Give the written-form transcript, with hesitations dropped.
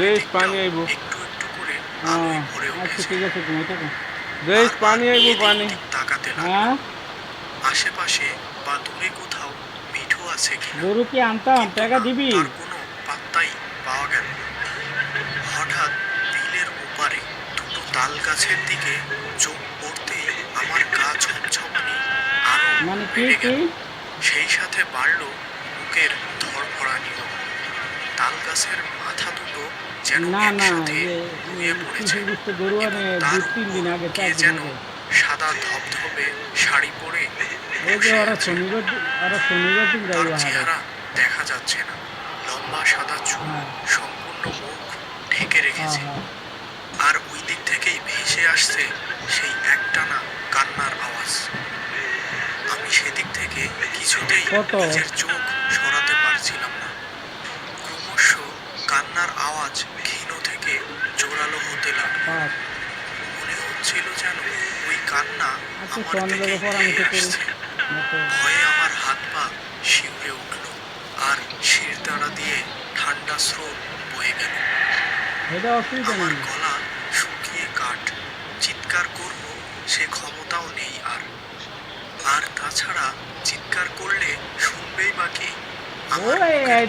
বেশ পানি চারিদিকটাও আইব। একটু একটু করে আলোয় ভরে আচ্ছা উঠেছে। ঠিক আছে, ঘুমাই থাকো। বেশ বারবার পানি আইব এদিক পানি। ওদিক তাকাতে লাগলো, হ্যাঁ, আশেপাশে বা দূরে কোথাও মিঠু আছে কিনা, গরু কি আনতাম, কিন্তু টাকা না, দিবি? তার কোনো পাত্তাই পাওয়া গেল না। হঠাৎ বিলের ওপারে দুটো তাল গাছের দিকে চোখ পড়তেই আমার গা ছমছমানি আরো মানে কি বেড়ে কি? গেল। সেই সাথে বাড়ল বুকের ধড়ফড়ানিও। তাল গাছের মাথা দুটো যেন না না, একসাথে যে নুয়ে পড়েছে, কিশোর গোষ্ঠী গরু এবং আনে তার দুই তিন উপর দিন আগে, কে 4 দিন যেন আগে। সাদা ধবধবে শাড়ি পরে ওই যে বসে ওরা আছে। শনিবার ওরা শনিবার দিন তার যাইব হাটে। চেহারা দেখা যাচ্ছে না, লম্বা সাদা চুল হ্যাঁ সম্পূর্ণ মুখ ঢেকে হ্যাঁ রেখেছে। হ্যাঁ। আর ওই দিক থেকেই ভেসে আসছে সেই একটানা কান্নার আওয়াজ। আমি সেদিক থেকে কিছুতেই কত? নিজের চোখ সরাতে পারছিলাম না। ক্রমশ কান্নার আওয়াজ ক্ষীণ থেকে জোরালো হতে লাগলো। 5। মনে হচ্ছিল যেন ওই কান্না আচ্ছা আমার সোয়ানের দিকেই ব্যাপার আমি ধেয়ে তো করি আসছে। না তো। ভয়ে আমার হাত পা শিউরে উঠল, আর শিরদাঁড়া দিয়ে ঠান্ডা স্রোত বয়ে গেল। এটা অসুবিধা আমার নেই। গলা শুকিয়ে কাঠ, চিৎকার করব সে ক্ষমতাও নেই আর। আর তাছাড়া চিৎকার করলে শুনবেই বা কে? আমার বুকের ওই